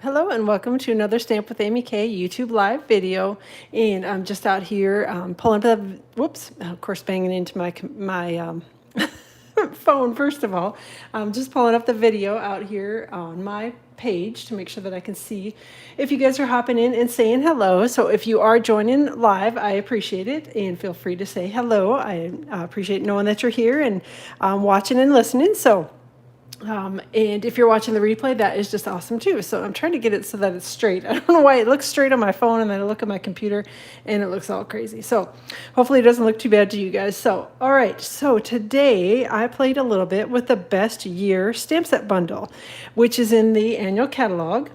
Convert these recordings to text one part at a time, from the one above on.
Hello and welcome to another Stamp with Amy K YouTube live video. And I'm just out here pulling up the, whoops, of course, banging into my phone. First of all, I'm just pulling up the video out here on my page to make sure that I can see if you guys are hopping in and saying hello. So if you are joining live, I appreciate it, and feel free to say hello. I appreciate knowing that you're here and watching and listening. And if you're watching the replay, that is just awesome too. So I'm trying to get it so that it's straight. I don't know why it looks straight on my phone, and then I look at my computer and it looks all crazy. So hopefully it doesn't look too bad to you guys. So, all right. So today I played a little bit with the Best Year Stamp Set Bundle, which is in the annual catalog.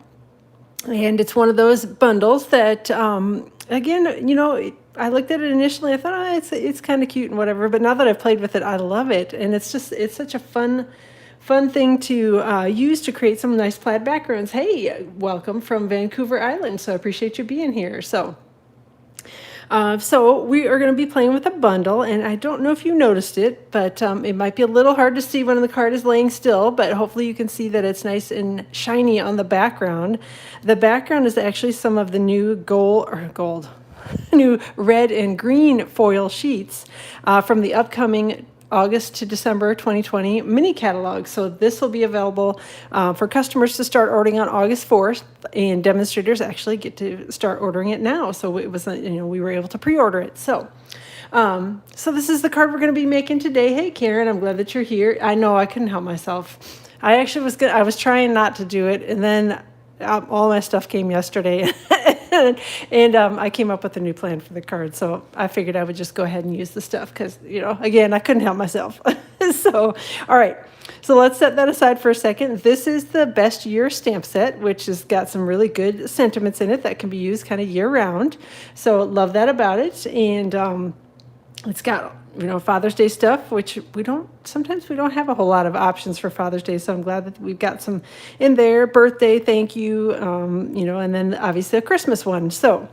And it's one of those bundles that, again, I looked at it initially. I thought, it's kind of cute and whatever. But now that I've played with it, I love it. And it's such a fun thing to use to create some nice plaid backgrounds. Hey, welcome from Vancouver Island. So I appreciate you being here. So we are going to be playing with a bundle, and I don't know if you noticed it, but it might be a little hard to see when the card is laying still, but hopefully you can see that it's nice and shiny on the background. The background is actually some of the new new red and green foil sheets from the upcoming August to December 2020 mini catalog. So this will be available for customers to start ordering on August 4th, and demonstrators actually get to start ordering it now. So it was, we were able to pre-order it. So this is the card we're going to be making today. Hey, Karen, I'm glad that you're here. I know I couldn't help myself. I actually was good. I was trying not to do it, and then all my stuff came yesterday. And I came up with a new plan for the card, so I figured I would just go ahead and use the stuff because, again, I couldn't help myself. So, all right, so let's set that aside for a second. This is the Best Year Stamp Set, which has got some really good sentiments in it that can be used kind of year-round. So love that about it, and it's got Father's Day stuff, which sometimes we don't have a whole lot of options for Father's Day. So I'm glad that we've got some in there. Birthday, thank you, and then obviously a Christmas one. So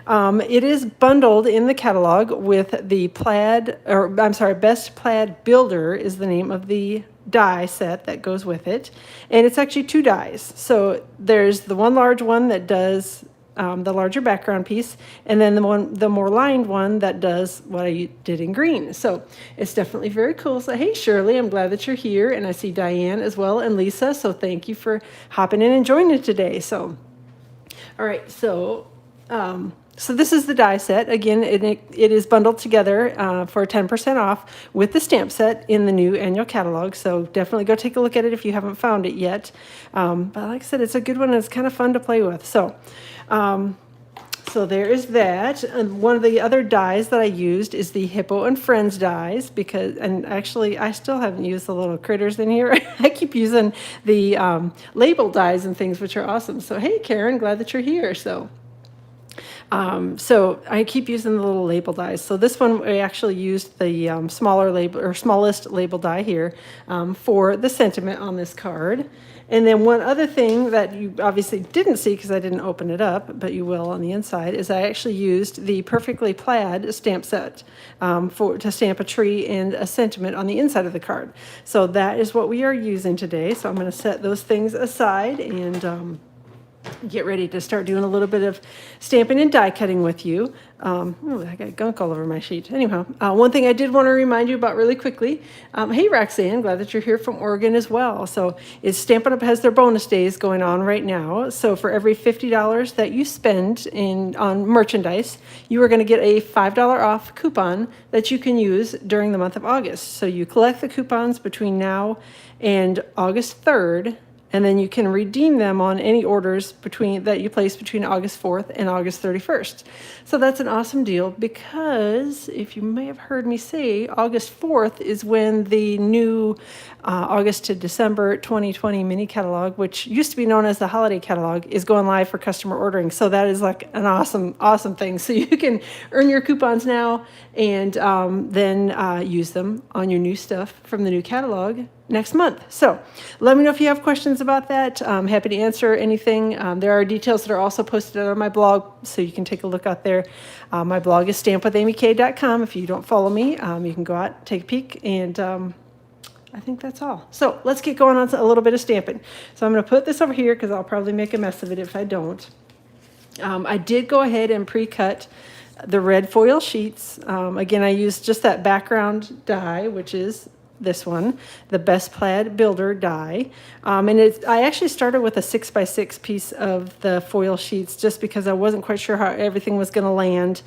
it is bundled in the catalog with the Best Plaid Builder is the name of the die set that goes with it. And it's actually two dies. So there's the one large one that does the larger background piece, and then the more lined one that does what I did in green. So it's definitely very cool. So hey, Shirley, I'm glad that you're here, and I see Diane as well, and Lisa. So thank you for hopping in and joining today. So, all right, so this is the die set. Again, it is bundled together for 10% off with the stamp set in the new annual catalog. So definitely go take a look at it if you haven't found it yet. But like I said, it's a good one, and it's kind of fun to play with. So there is that. And one of the other dies that I used is the Hippo and Friends dies, and actually I still haven't used the little critters in here. I keep using the label dies and things, which are awesome. So hey, Karen, glad that you're here. So I keep using the little label dies. So this one, I actually used the smallest label die here for the sentiment on this card. And then one other thing that you obviously didn't see because I didn't open it up, but you will on the inside, is I actually used the Perfectly Plaid stamp set to stamp a tree and a sentiment on the inside of the card. So that is what we are using today. So I'm going to set those things aside and get ready to start doing a little bit of stamping and die cutting with you. I got gunk all over my sheet. Anyhow, one thing I did want to remind you about really quickly. Hey, Roxanne, glad that you're here from Oregon as well. So Stampin' Up! Has their bonus days going on right now. So for every $50 that you spend on merchandise, you are going to get a $5 off coupon that you can use during the month of August. So you collect the coupons between now and August 3rd, and then you can redeem them on any orders that you place between August 4th and August 31st. So that's an awesome deal because, if you may have heard me say, August 4th is when the new August to December 2020 mini catalog, which used to be known as the holiday catalog, is going live for customer ordering. So that is like an awesome thing. So you can earn your coupons now and then use them on your new stuff from the new catalog next month. So let me know if you have questions about that. I'm happy to answer anything. There are details that are also posted on my blog, so you can take a look out there. My blog is stampwithamyk.com. If you don't follow me, you can go out, take a peek, and I think that's all. So let's get going on a little bit of stamping. So I'm going to put this over here because I'll probably make a mess of it if I don't. I did go ahead and pre-cut the red foil sheets. Again, I used just that background die, which is this one, the Best Plaid Builder die. I actually started with a 6x6 piece of the foil sheets just because I wasn't quite sure how everything was going to land.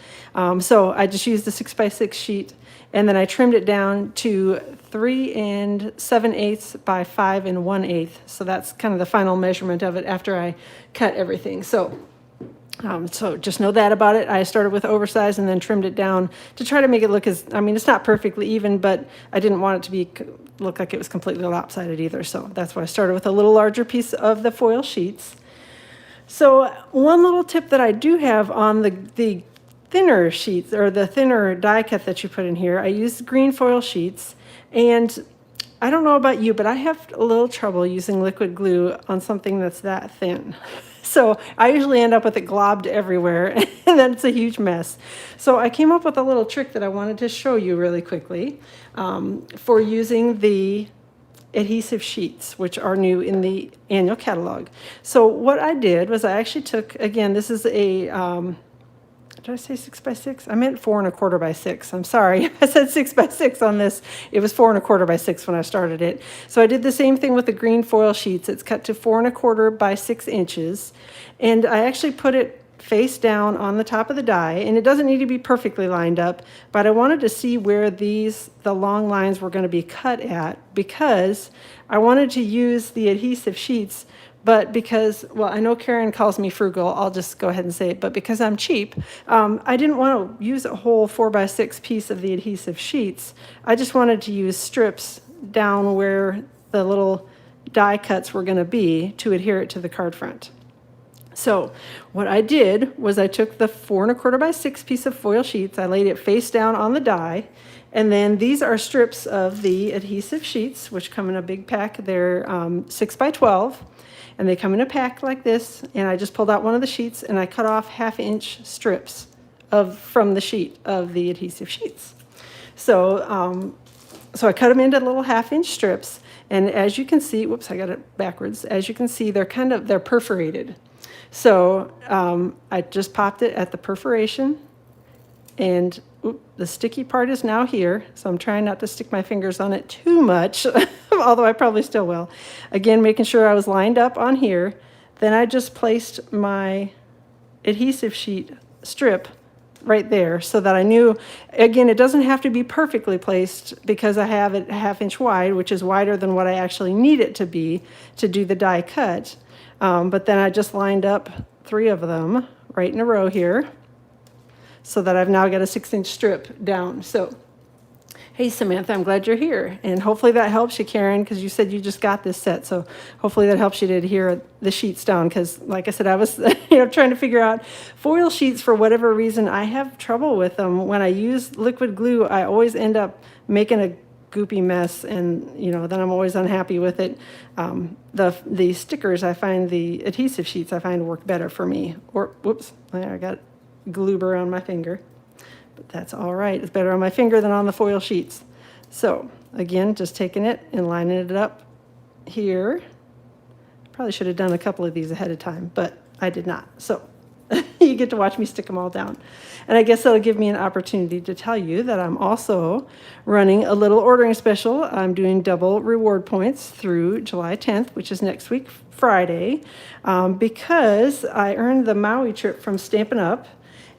So I just used the 6x6 sheet, and then I trimmed it down to 3 7/8 by 5 1/8. So that's kind of the final measurement of it after I cut everything. So just know that about it. I started with oversized and then trimmed it down to try to make it look it's not perfectly even, but I didn't want it to look like it was completely lopsided either. So that's why I started with a little larger piece of the foil sheets. So one little tip that I do have on the thinner sheets, or the thinner die cut that you put in here, I used green foil sheets, and I don't know about you, but I have a little trouble using liquid glue on something that's that thin. So I usually end up with it globbed everywhere, and then it's a huge mess. So I came up with a little trick that I wanted to show you really quickly for using the adhesive sheets, which are new in the annual catalog. So what I did was I actually took, again, this is a, did I say 6x6? I meant 4 1/4 by 6. I'm sorry. I said 6x6 on this. It was 4 1/4 by 6 when I started it. So I did the same thing with the green foil sheets. It's cut to 4 1/4 by 6 inches. And I actually put it face down on the top of the die. And it doesn't need to be perfectly lined up, but I wanted to see where the long lines were going to be cut at, because I wanted to use the adhesive sheets. But because, well, I know Karen calls me frugal, I'll just go ahead and say it, but because I'm cheap, I didn't want to use a whole 4x6 piece of the adhesive sheets. I just wanted to use strips down where the little die cuts were going to be to adhere it to the card front. So what I did was I took the 4 1/4 by 6 piece of foil sheets, I laid it face down on the die, and then these are strips of the adhesive sheets, which come in a big pack. They're 6 by 12. And they come in a pack like this, and I just pulled out one of the sheets and I cut off 1/2 inch strips from the sheet of the adhesive sheets. So, so I cut them into little 1/2 inch strips, and as you can see, whoops, I got it backwards. As you can see, they're perforated. So I just popped it at the perforation, and the sticky part is now here, so I'm trying not to stick my fingers on it too much, although I probably still will. Again, making sure I was lined up on here. Then I just placed my adhesive sheet strip right there so that I knew, again, it doesn't have to be perfectly placed because I have it 1/2 inch wide, which is wider than what I actually need it to be to do the die cut. But then I just lined up 3 of them right in a row here, so that I've now got a 6-inch strip down. So, hey Samantha, I'm glad you're here. And hopefully that helps you, Karen, because you said you just got this set. So hopefully that helps you to adhere the sheets down, because like I said, I was trying to figure out foil sheets. For whatever reason, I have trouble with them. When I use liquid glue, I always end up making a goopy mess, and then I'm always unhappy with it. The stickers, I find, the adhesive sheets, I find work better for me. Or, whoops, I got gloober on my finger, but that's all right. It's better on my finger than on the foil sheets. So again, just taking it and lining it up here. Probably should have done a couple of these ahead of time, but I did not. So you get to watch me stick them all down. And I guess that'll give me an opportunity to tell you that I'm also running a little ordering special. I'm doing double reward points through July 10th, which is next week, Friday, because I earned the Maui trip from Stampin' Up.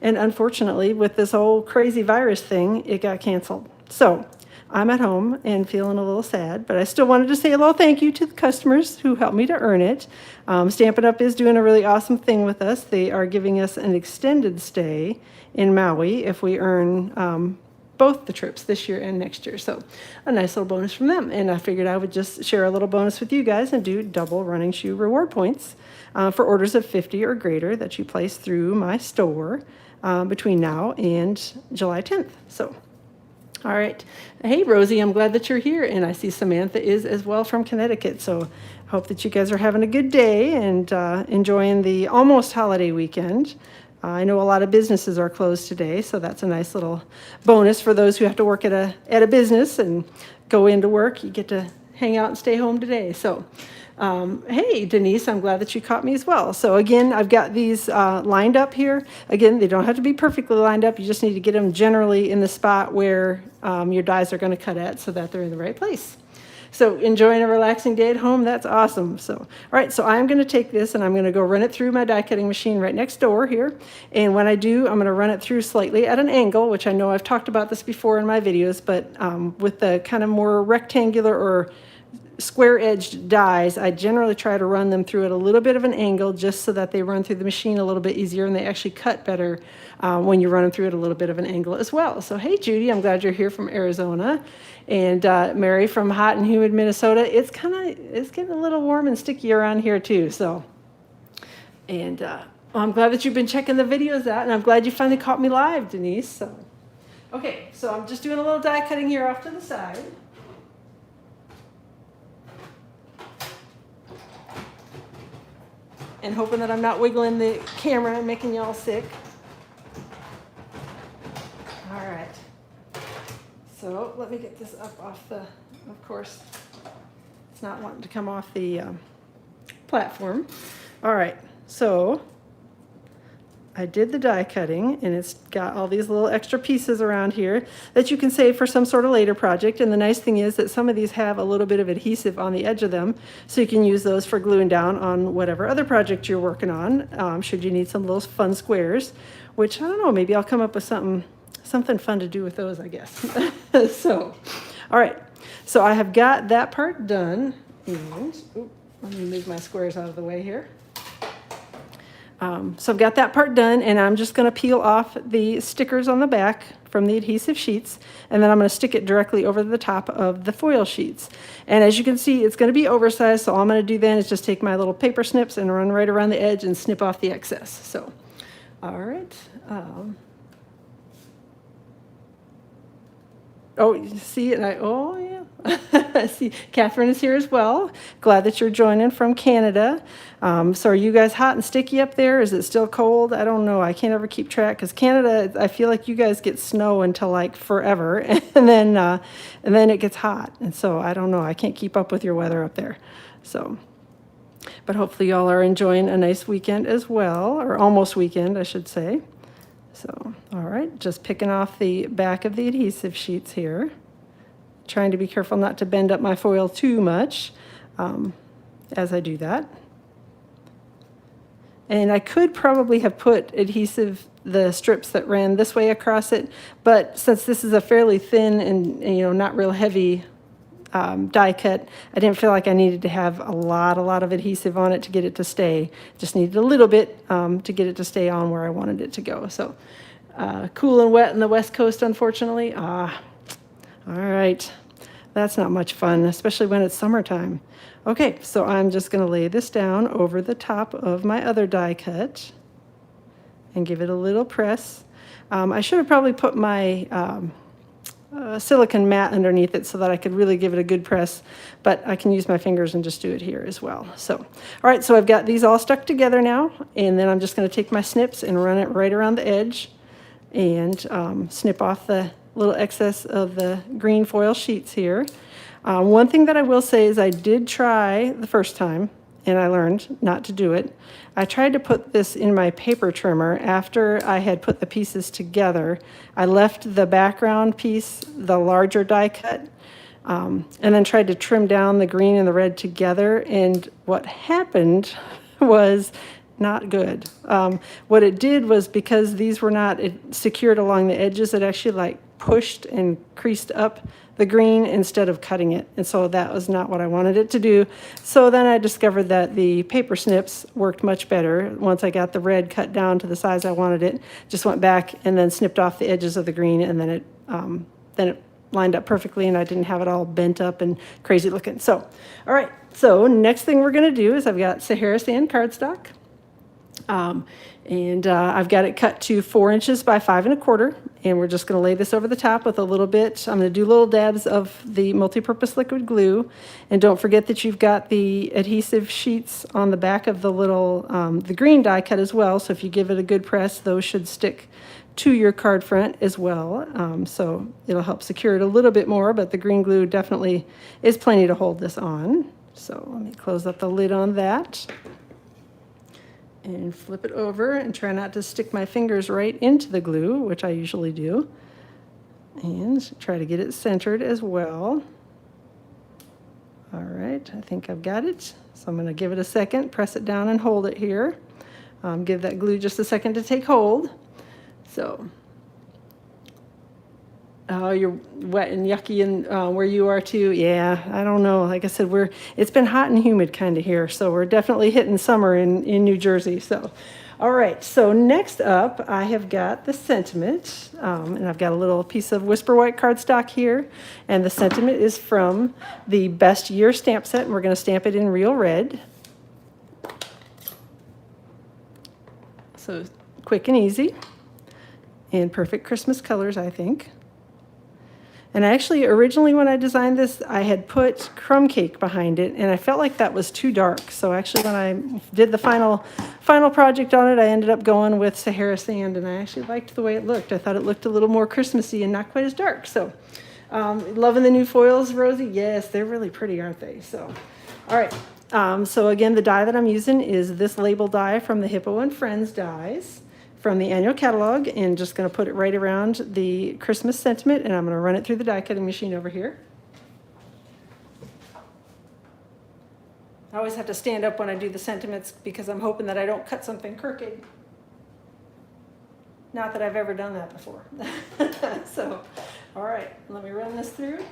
And unfortunately, with this whole crazy virus thing, it got canceled. So I'm at home and feeling a little sad, but I still wanted to say a little thank you to the customers who helped me to earn it. Stampin' Up! Is doing a really awesome thing with us. They are giving us an extended stay in Maui if we earn both the trips this year and next year. So a nice little bonus from them. And I figured I would just share a little bonus with you guys and do double running shoe reward points for orders of 50 or greater that you place through my store between now and July 10th. So, all right. Hey, Rosie, I'm glad that you're here. And I see Samantha is as well from Connecticut. So hope that you guys are having a good day and enjoying the almost holiday weekend. I know a lot of businesses are closed today, so that's a nice little bonus for those who have to work at a business and go into work. You get to hang out and stay home today. So, hey, Denise, I'm glad that you caught me as well. So again, I've got these lined up here. Again, they don't have to be perfectly lined up. You just need to get them generally in the spot where your dies are going to cut at so that they're in the right place. So enjoying a relaxing day at home, that's awesome. So, all right, so I'm going to take this and I'm going to go run it through my die cutting machine right next door here. And when I do, I'm going to run it through slightly at an angle, which I know I've talked about this before in my videos, but with the kind of more rectangular or square-edged dies, I generally try to run them through at a little bit of an angle just so that they run through the machine a little bit easier and they actually cut better when you run them through at a little bit of an angle as well. So hey Judy, I'm glad you're here from Arizona. And Mary from hot and humid Minnesota. It's getting a little warm and sticky around here too. So, and well, I'm glad that you've been checking the videos out, and I'm glad you finally caught me live, Denise. So, okay, so I'm just doing a little die cutting here off to the side. And hoping that I'm not wiggling the camera and making y'all sick. All right. So let me get this up off the, of course, it's not wanting to come off the platform. All right, so I did the die cutting and it's got all these little extra pieces around here that you can save for some sort of later project. And the nice thing is that some of these have a little bit of adhesive on the edge of them, so you can use those for gluing down on whatever other project you're working on, should you need some little fun squares, which I don't know, maybe I'll come up with something fun to do with those, I guess. So, all right. So I have got that part done. And, let me move my squares out of the way here. So I've got that part done, and I'm just going to peel off the stickers on the back from the adhesive sheets, and then I'm going to stick it directly over the top of the foil sheets. And as you can see, it's going to be oversized, so all I'm going to do then is just take my little paper snips and run right around the edge and snip off the excess. So, all right. Oh, you see, and oh yeah. See, Catherine is here as well. Glad that you're joining from Canada. So are you guys hot and sticky up there? Is it still cold? I don't know. I can't ever keep track because Canada, I feel like you guys get snow until like forever, and then it gets hot. And so I don't know. I can't keep up with your weather up there. So, but hopefully y'all are enjoying a nice weekend as well, or almost weekend, I should say. So, all right, just picking off the back of the adhesive sheets here. Trying to be careful not to bend up my foil too much as I do that. And I could probably have put adhesive, the strips that ran this way across it, but since this is a fairly thin and not real heavy die cut, I didn't feel like I needed to have a lot of adhesive on it to get it to stay. Just needed a little bit to get it to stay on where I wanted it to go. So cool and wet on the West Coast, unfortunately. All right. That's not much fun, especially when it's summertime. Okay, so I'm just going to lay this down over the top of my other die cut and give it a little press. I should have probably put my silicone mat underneath it so that I could really give it a good press, but I can use my fingers and just do it here as well. So, all right, so I've got these all stuck together now, and then I'm just going to take my snips and run it right around the edge and snip off the little excess of the green foil sheets here. One thing that I will say is I did try the first time, and I learned not to do it. I tried to put this in my paper trimmer after I had put the pieces together. I left the background piece, the larger die cut, and then tried to trim down the green and the red together, and what happened was not good. What it did was, because these were not secured along the edges, it actually like pushed and creased up the green instead of cutting it. And so that was not what I wanted it to do. So then I discovered that the paper snips worked much better. Once I got the red cut down to the size I wanted it, just went back and then snipped off the edges of the green, and then it lined up perfectly, and I didn't have it all bent up and crazy looking. So, all right, so next thing we're gonna do is I've got Sahara sand cardstock. I've got it cut to 4 inches by 5 1/4, and we're just going to lay this over the top with a little bit. I'm going to do little dabs of the multi-purpose liquid glue, and don't forget that you've got the adhesive sheets on the back of the little the green die cut as well. So if you give it a good press, those should stick to your card front as well. So it'll help secure it a little bit more, but the green glue definitely is plenty to hold this on. So let me close up the lid on that and flip it over and try not to stick my fingers right into the glue, which I usually do. And try to get it centered as well. All right, I think I've got it. So I'm going to give it a second, press it down and hold it here. Give that glue just a second to take hold. So, oh, you're wet and yucky and where you are too. Yeah, I don't know. Like I said, it's been hot and humid kind of here, so we're definitely hitting summer in New Jersey. So, all right. So next up, I have got the sentiment, and I've got a little piece of Whisper White cardstock here, and the sentiment is from the Best Year stamp set, and we're going to stamp it in real red. So quick and easy. And perfect Christmas colors, I think. And actually, originally when I designed this, I had put crumb cake behind it, and I felt like that was too dark. So actually, when I did the final project on it, I ended up going with Sahara Sand, and I actually liked the way it looked. I thought it looked a little more Christmassy and not quite as dark. So, loving the new foils, Rosie? Yes, they're really pretty, aren't they? So, all right. So again, the die that I'm using is this label die from the Hippo and Friends dies from the annual catalog, and just going to put it right around the Christmas sentiment, and I'm going to run it through the die cutting machine over here. I always have to stand up when I do the sentiments because I'm hoping that I don't cut something crooked. Not that I've ever done that before. So, all right, let me run this through.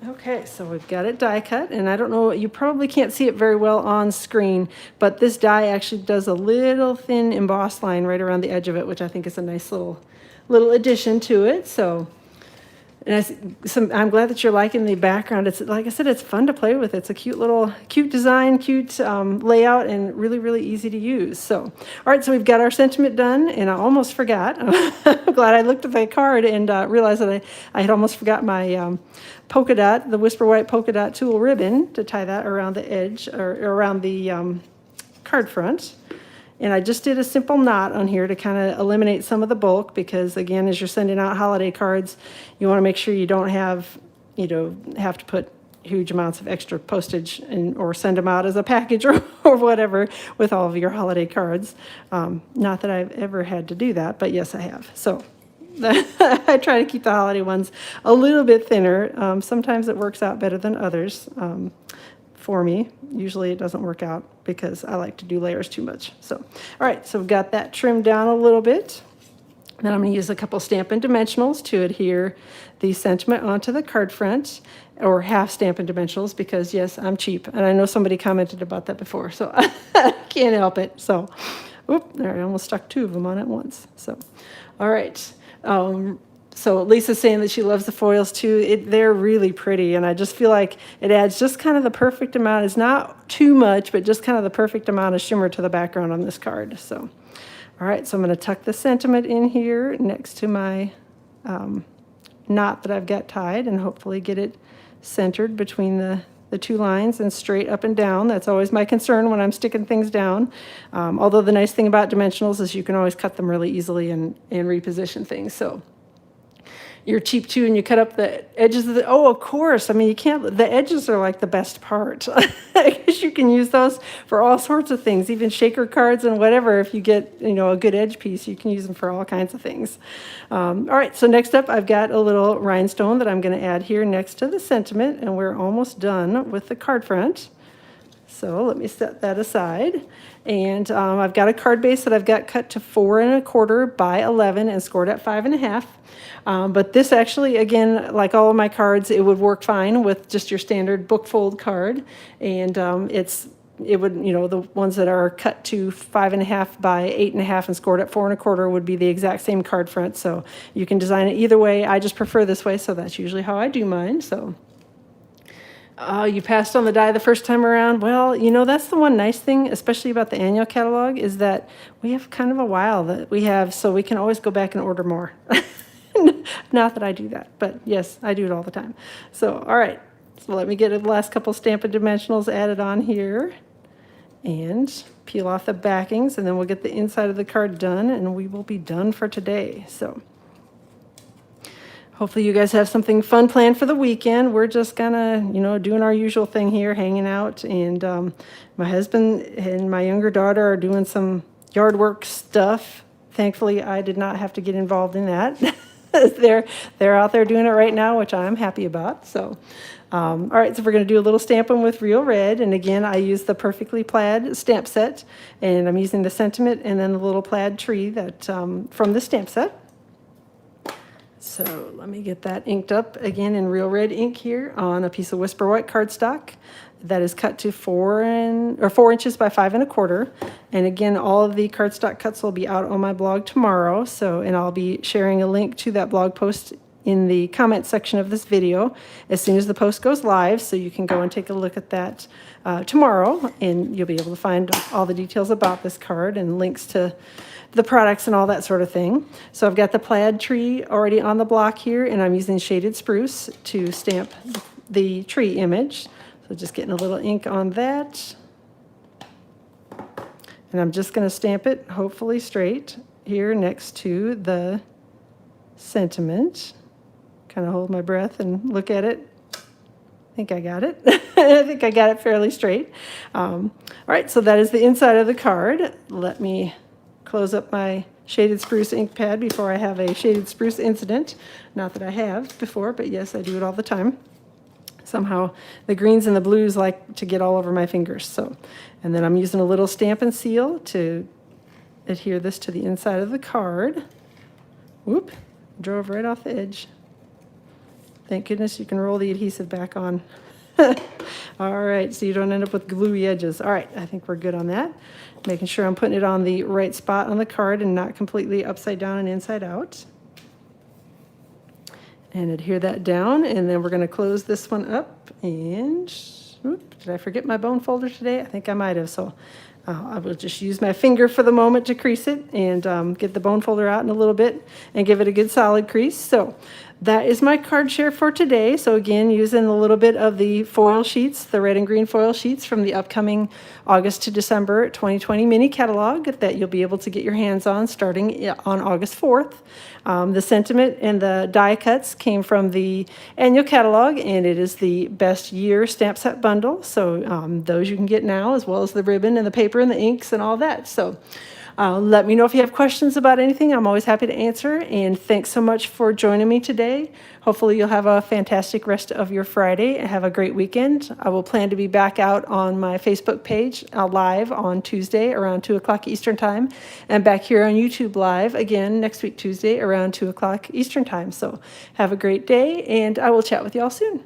Okay, so we've got it die cut, and I don't know, you probably can't see it very well on screen, but this die actually does a little thin embossed line right around the edge of it, which I think is a nice little addition to it. So, and I'm glad that you're liking the background. It's, like I said, it's fun to play with. It's a cute design, cute layout, and really, really easy to use. So, all right, so we've got our sentiment done, and I almost forgot. I'm glad I looked at the card and realized that I had almost forgot my polka dot, the Whisper White polka dot tulle ribbon to tie that around the edge or around the card front. And I just did a simple knot on here to kind of eliminate some of the bulk because, again, as you're sending out holiday cards, you want to make sure you don't have to put huge amounts of extra postage or send them out as a package or whatever with all of your holiday cards. Not that I've ever had to do that, but yes, I have. So I try to keep the holiday ones a little bit thinner. Sometimes it works out better than others. For me, usually it doesn't work out because I like to do layers too much. So, all right, so we've got that trimmed down a little bit. Then I'm going to use a couple Stampin' Dimensionals to adhere the sentiment onto the card front, or half Stampin' Dimensionals, because yes, I'm cheap, and I know somebody commented about that before, so I can't help it. So, oop, there, I almost stuck two of them on at once. So, all right. So Lisa's saying that she loves the foils too. They're really pretty, and I just feel like it adds just kind of the perfect amount. It's not too much, but just kind of the perfect amount of shimmer to the background on this card. So, all right, so I'm going to tuck the sentiment in here next to my knot that I've got tied, and hopefully get it centered between the two lines and straight up and down. That's always my concern when I'm sticking things down. Although the nice thing about dimensionals is you can always cut them really easily and reposition things. So you're cheap too, and you cut up the edges of the, oh, of course. I mean, you can't, the edges are like the best part. I guess you can use those for all sorts of things, even shaker cards and whatever. If you get, a good edge piece, you can use them for all kinds of things. All right, so next up, I've got a little rhinestone that I'm going to add here next to the sentiment, and we're almost done with the card front. So let me set that aside. And I've got a card base that I've got cut to 4 1/4 by 11 and scored at 5 1/2. But this actually, again, like all of my cards, it would work fine with just your standard book fold card. And it would, the ones that are cut to 5 1/2 by 8 1/2 and scored at 4 1/4 would be the exact same card front. So you can design it either way. I just prefer this way, so that's usually how I do mine. So. Oh, you passed on the die the first time around? Well, that's the one nice thing, especially about the annual catalog, is that we have kind of a while that we have, so we can always go back and order more. Not that I do that, but yes, I do it all the time. So, all right. So let me get the last couple Stampin' Dimensionals added on here and peel off the backings, and then we'll get the inside of the card done, and we will be done for today. So hopefully you guys have something fun planned for the weekend. We're just gonna, doing our usual thing here, hanging out, and my husband and my younger daughter are doing some yard work stuff. Thankfully, I did not have to get involved in that. They're out there doing it right now, which I'm happy about. So, all right, so we're going to do a little stamping with Real Red. And again, I use the Perfectly Plaid stamp set, and I'm using the sentiment and then the little plaid tree that from the stamp set. So let me get that inked up again in Real Red ink here on a piece of Whisper White cardstock that is cut to 4 inches by 5 1/4. And again, all of the cardstock cuts will be out on my blog tomorrow. And I'll be sharing a link to that blog post in the comment section of this video as soon as the post goes live, so you can go and take a look at that tomorrow, and you'll be able to find all the details about this card and links to the products and all that sort of thing. So I've got the plaid tree already on the block here, and I'm using shaded spruce to stamp the tree image. So just getting a little ink on that. And I'm just going to stamp it, hopefully straight, here next to the sentiment. Kind of hold my breath and look at it. I think I got it. I think I got it fairly straight. All right, so that is the inside of the card. Let me close up my shaded spruce ink pad before I have a shaded spruce incident. Not that I have before, but yes, I do it all the time. Somehow the greens and the blues like to get all over my fingers. So, and then I'm using a little Stampin' Seal to adhere this to the inside of the card. Whoop, drove right off the edge. Thank goodness you can roll the adhesive back on. All right, so you don't end up with gluey edges. All right, I think we're good on that. Making sure I'm putting it on the right spot on the card and not completely upside down and inside out. And adhere that down, and then we're going to close this one up. And whoop, did I forget my bone folder today? I think I might have. So I will just use my finger for the moment to crease it and get the bone folder out in a little bit and give it a good solid crease. So that is my card share for today. So again, using a little bit of the foil sheets, the red and green foil sheets from the upcoming August to December 2020 mini catalog that you'll be able to get your hands on starting on August 4th. The sentiment and the die cuts came from the annual catalog, and it is the best year stamp set bundle. So those you can get now, as well as the ribbon and the paper and the inks and all that. So let me know if you have questions about anything. I'm always happy to answer. And thanks so much for joining me today. Hopefully you'll have a fantastic rest of your Friday and have a great weekend. I will plan to be back out on my Facebook page live on Tuesday around 2 o'clock Eastern Time, and back here on YouTube live again next week Tuesday around 2 o'clock Eastern Time. So have a great day, and I will chat with you all soon.